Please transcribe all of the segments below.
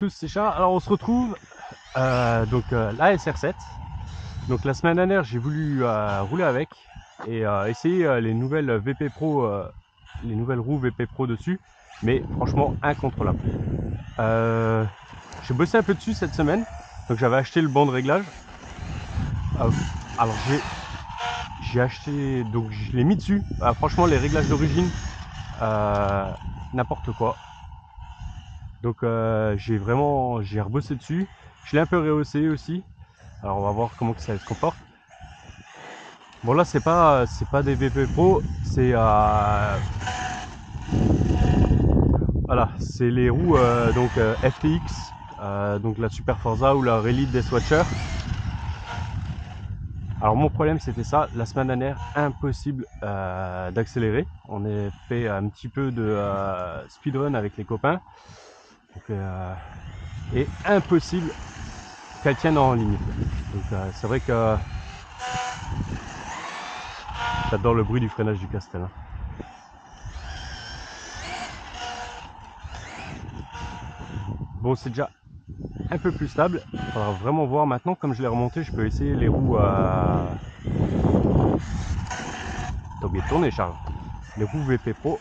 tous, c'est Charles. Alors on se retrouve la SR7. Donc la semaine dernière j'ai voulu rouler avec et essayer les nouvelles VP Pro, les nouvelles roues VP Pro dessus, mais franchement incontrôlable. J'ai bossé un peu dessus cette semaine, donc j'avais acheté le banc de réglage. Alors j'ai acheté, donc je l'ai mis dessus. Franchement les réglages d'origine, n'importe quoi. Donc j'ai rebossé dessus. Je l'ai un peu rehaussé aussi. Alors on va voir comment que ça se comporte. Bon là c'est pas des VP Pro, c'est voilà, c'est les roues FTX, donc la Super Forza ou la Rally des Swatcher. Alors mon problème c'était ça, la semaine dernière, impossible d'accélérer. On a fait un petit peu de speedrun avec les copains. Donc, et impossible qu'elle tienne en ligne. Donc c'est vrai que j'adore le bruit du freinage du Castel. Hein. Bon, c'est déjà un peu plus stable. Il faudra vraiment voir maintenant. Comme je l'ai remonté, je peux essayer les roues T'as oublié de tourner, Charles. Les roues VP Pro.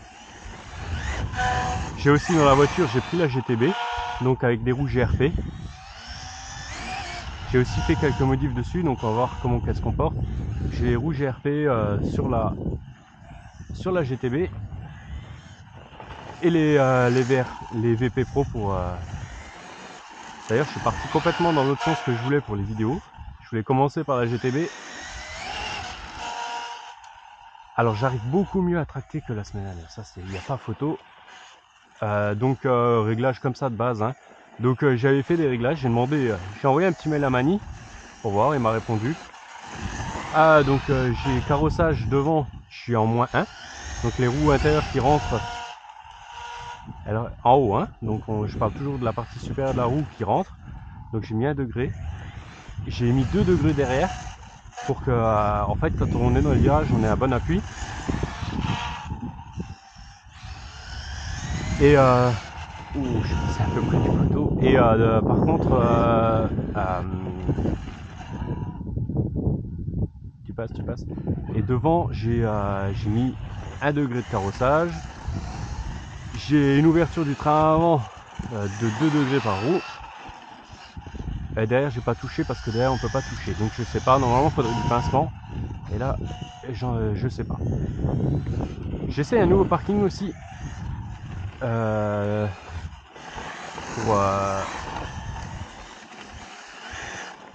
J'ai aussi dans la voiture, j'ai pris la GTB, donc avec des roues GRP. J'ai aussi fait quelques modifs dessus, donc on va voir comment qu'elle se comporte. J'ai les roues GRP sur la GTB et les VP Pro pour... D'ailleurs, je suis parti complètement dans l'autre sens que je voulais pour les vidéos. Je voulais commencer par la GTB. Alors, j'arrive beaucoup mieux à tracter que la semaine dernière. Ça, il n'y a pas photo. Réglage comme ça de base. Hein. Donc, j'avais fait des réglages. J'ai envoyé un petit mail à Mani pour voir. Il m'a répondu. J'ai carrossage devant. Je suis en -1. Donc, les roues intérieures qui rentrent. Alors, en haut, hein. Donc je parle toujours de la partie supérieure de la roue qui rentre. Donc j'ai mis 1 degré. J'ai mis 2 degrés derrière pour que, en fait, quand on est dans le virage, on ait un bon appui. Et je suis passé un peu près du poteau. Et par contre, tu passes. Et devant, j'ai mis 1 degré de carrossage. J'ai une ouverture du train avant de 2 degrés par roue. Et derrière j'ai pas touché parce que derrière on peut pas toucher. Donc je sais pas, normalement il faudrait du pincement. Et là, je sais pas. J'essaie un nouveau parking aussi.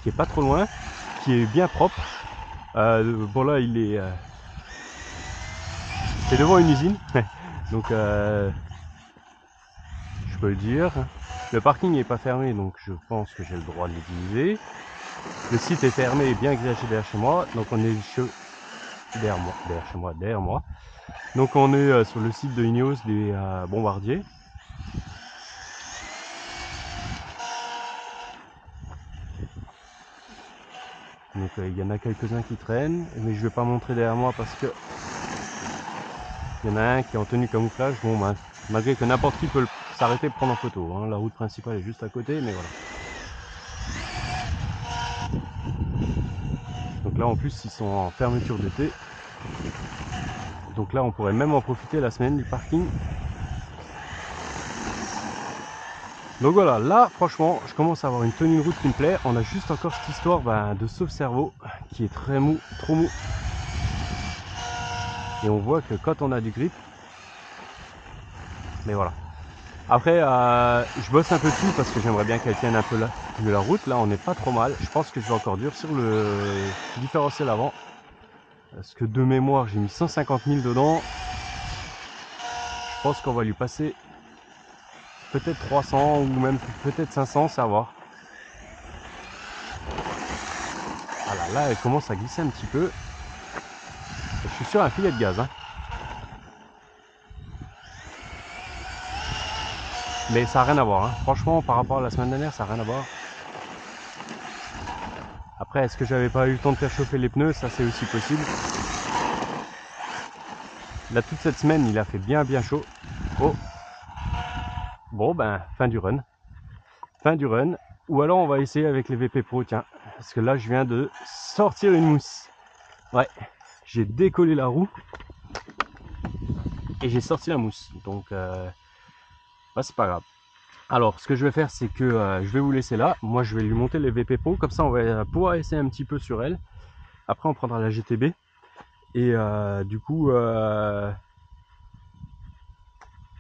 Qui est pas trop loin, qui est bien propre. Bon là il est... c'est devant une usine. Donc je peux le dire. Le parking n'est pas fermé, donc je pense que j'ai le droit de l'utiliser. Le site est fermé et bien grillagé derrière chez moi. Donc on est derrière moi. Donc on est sur le site de Ineos des Bombardiers. Donc il y en a quelques-uns qui traînent, mais je vais pas montrer derrière moi parce que il y en a un qui est en tenue camouflage. Bon, malgré que n'importe qui peut s'arrêter pour prendre en photo. Hein. La route principale est juste à côté, mais voilà. Donc là en plus ils sont en fermeture d'été. Donc là on pourrait même en profiter la semaine du parking. Donc voilà, là franchement je commence à avoir une tenue de route qui me plaît. On a juste encore cette histoire de sauve-cerveau qui est très mou, trop mou. Et on voit que quand on a du grip, mais voilà. Après je bosse un peu dessus parce que j'aimerais bien qu'elle tienne un peu la route. Là on n'est pas trop mal. Je pense que je vais encore durcir le différentiel avant. Parce que de mémoire j'ai mis 150 000 dedans. Je pense qu'on va lui passer peut-être 300 ou même peut-être 500, c'est à voir. Voilà, là elle commence à glisser un petit peu. Je suis sur un filet de gaz. Hein. Mais ça n'a rien à voir. Hein. Franchement, par rapport à la semaine dernière, ça n'a rien à voir. Après, est-ce que j'avais pas eu le temps de faire chauffer les pneus? Ça, c'est aussi possible. Là, toute cette semaine, il a fait bien chaud. Oh. Bon, fin du run. fin du run. Ou alors on va essayer avec les VP Pro, tiens. Parce que là je viens de sortir une mousse. Ouais, j'ai décollé la roue. Et j'ai sorti la mousse. Donc bah, c'est pas grave. Alors ce que je vais faire c'est que je vais vous laisser là. Moi je vais lui monter les VP Pro. Comme ça on va pouvoir essayer un petit peu sur elle. Après on prendra la GTB. Et du coup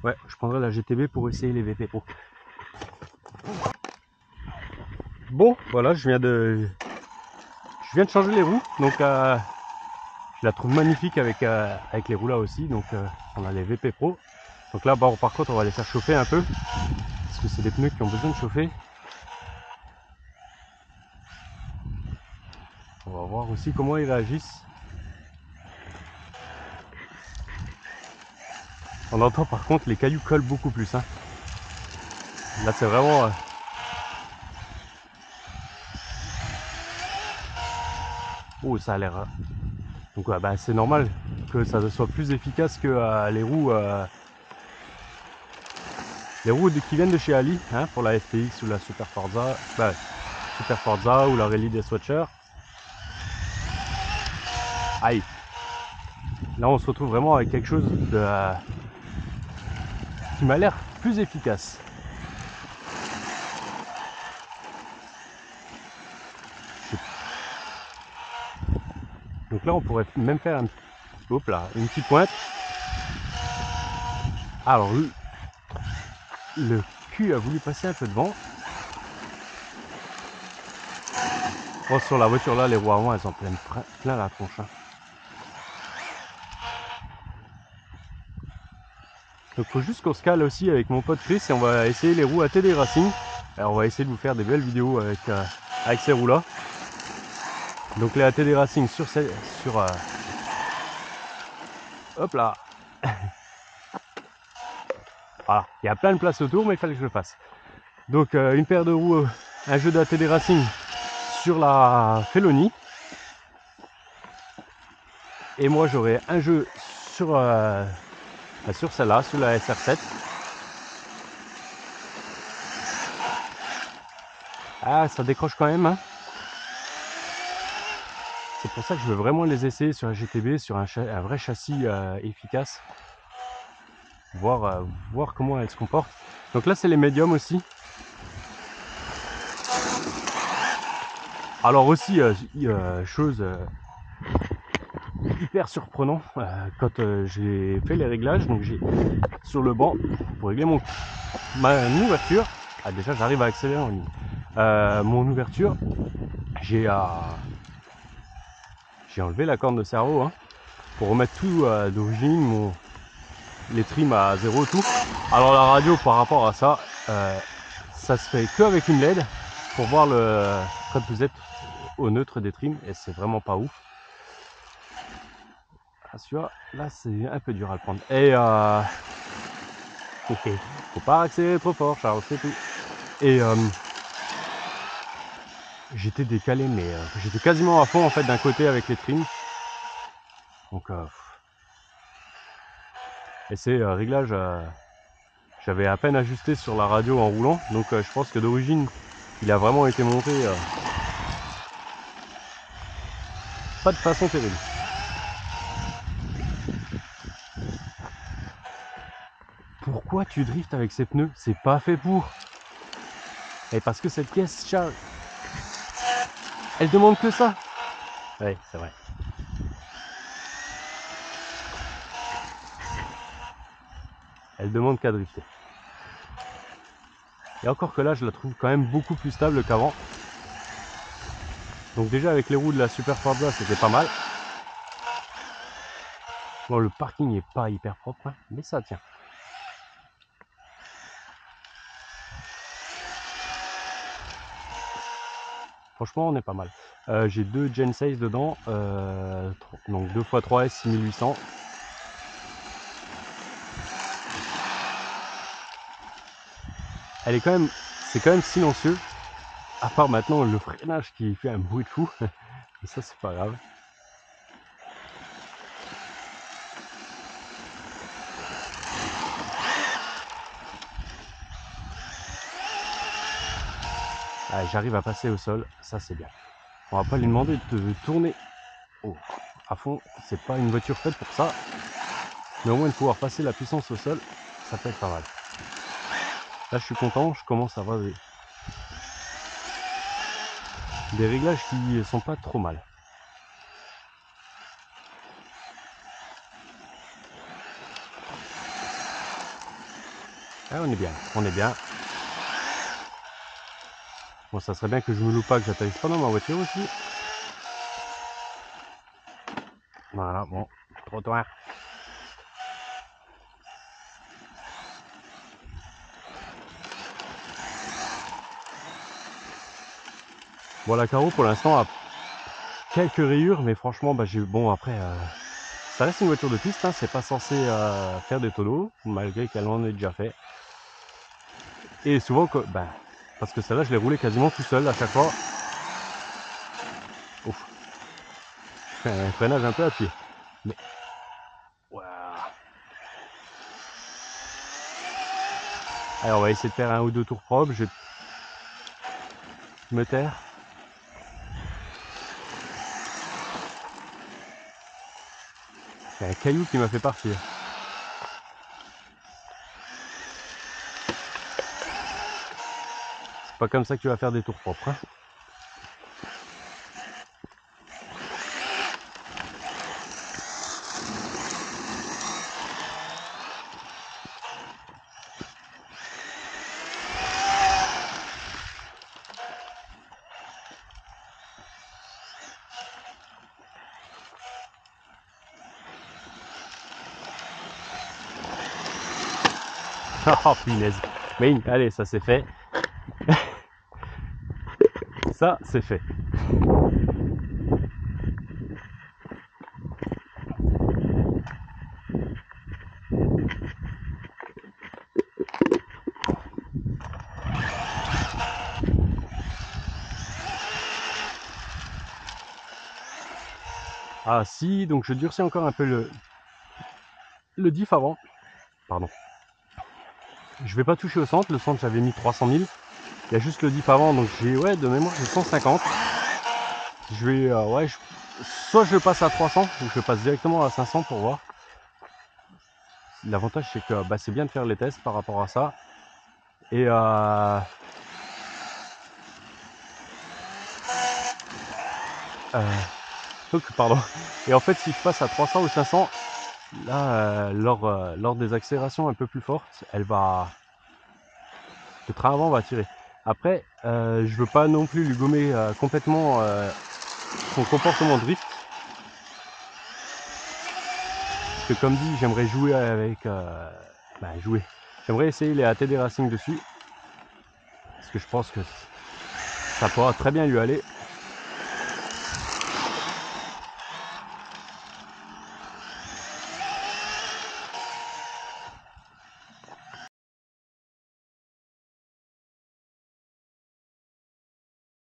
ouais, je prendrai la GTB pour essayer les VP Pro. Bon, voilà, je viens de changer les roues, donc je la trouve magnifique avec les roues là aussi. Donc on a les VP Pro. Donc là, bon, par contre, on va les faire chauffer un peu parce que c'est des pneus qui ont besoin de chauffer. On va voir aussi comment ils réagissent. On entend par contre les cailloux collent beaucoup plus. Hein. Là, c'est vraiment oh, ça a l'air. Donc ouais, bah, c'est normal que ça soit plus efficace que les roues qui viennent de chez Ali, hein, pour la FTX ou la Super Forza, bah, Super Forza ou la Rally des Swatchers. Aïe. Là, on se retrouve vraiment avec quelque chose de qui m'a l'air plus efficace. Donc là, on pourrait même faire une petite pointe. Alors, le cul a voulu passer un peu devant. Bon, sur la voiture là, les roues avant, elles en prennent plein la tronche. Hein. Donc il faut juste qu'on se cale aussi avec mon pote Chris et on va essayer les roues ATD Racing. Alors on va essayer de vous faire des belles vidéos avec ces roues là. Donc les ATD Racing hop là. Voilà, il y a plein de place autour mais il fallait que je le fasse. Donc une paire de roues, un jeu d'ATD Racing sur la Felony. Et moi j'aurai un jeu sur celle-là, sur la SR7. Ah, ça décroche quand même. Hein. C'est pour ça que je veux vraiment les essayer sur la GTB, sur un vrai châssis efficace. Voir comment elle se comporte. Donc là, c'est les médiums aussi. Alors aussi, chose hyper surprenant, quand j'ai fait les réglages, donc j'ai sur le banc pour régler ma ouverture. Ah, déjà, j'arrive à accélérer en ligne. Mon ouverture, j'ai enlevé la corne de cerveau hein, pour remettre tout d'origine, les trims à zéro tout. Alors la radio par rapport à ça, ça se fait que avec une LED pour voir quand vous êtes au neutre des trims et c'est vraiment pas ouf. Ah, là c'est un peu dur à le prendre. Et faut pas accélérer trop fort, Charles, c'est tout. Et j'étais décalé, mais j'étais quasiment à fond en fait d'un côté avec les trims. Donc et ces réglages, j'avais à peine ajusté sur la radio en roulant, donc je pense que d'origine il a vraiment été monté pas de façon terrible. Pourquoi tu driftes avec ces pneus? C'est pas fait pour. Et parce que cette caisse, Charles, elle demande que ça. Ouais, c'est vrai. Elle demande qu'à drifter. Et encore que là, je la trouve quand même beaucoup plus stable qu'avant. Donc déjà avec les roues de la Super Forza, c'était pas mal. Bon, le parking n'est pas hyper propre, hein, mais ça tient. Franchement, on est pas mal. J'ai deux Gen 6 dedans, donc 2x3S 6800. C'est quand même silencieux. À part maintenant le freinage qui fait un bruit de fou. Mais ça, c'est pas grave. Ah, j'arrive à passer au sol, ça c'est bien. On va pas lui demander de tourner à fond, c'est pas une voiture faite pour ça. Mais au moins de pouvoir passer la puissance au sol, ça peut être pas mal. Là je suis content, je commence à avoir des réglages qui sont pas trop mal. Ah, on est bien, on est bien. Bon, ça serait bien que je me loupe pas, que j'atterrisse pas dans ma voiture aussi. Voilà, bon, trottoir. Bon, la carreau pour l'instant a quelques rayures, mais franchement, bah, bon après, ça reste une voiture de piste, hein, c'est pas censé faire des tonneaux, malgré qu'elle en ait déjà fait. Et souvent, bah, parce que celle-là, je l'ai roulée quasiment tout seul à chaque fois. Ouf. Je fais un freinage un peu à pied. Mais... Wow. Allez, on va essayer de faire un ou deux tours propres. Je vais me taire. C'est un caillou qui m'a fait partir. C'est pas comme ça que tu vas faire des tours propres, hein. Oh punaise. Mais allez, ça c'est fait. Ça c'est fait. Ah si, donc je durcis encore un peu le diff avant. Pardon. Je vais pas toucher au centre, le centre j'avais mis 300 000. Il y a juste le diff avant, donc j'ai, ouais, de mémoire j'ai 150. Je vais, ouais, soit je passe à 300, ou je passe directement à 500 pour voir. L'avantage c'est que bah, c'est bien de faire les tests par rapport à ça. Et donc, pardon. Et en fait si je passe à 300 ou 500, là lors des accélérations un peu plus fortes, le train avant va tirer. Après je veux pas non plus lui gommer complètement son comportement drift. Parce que comme dit, j'aimerais jouer avec... J'aimerais essayer les ATD Racing dessus. Parce que je pense que ça pourra très bien lui aller.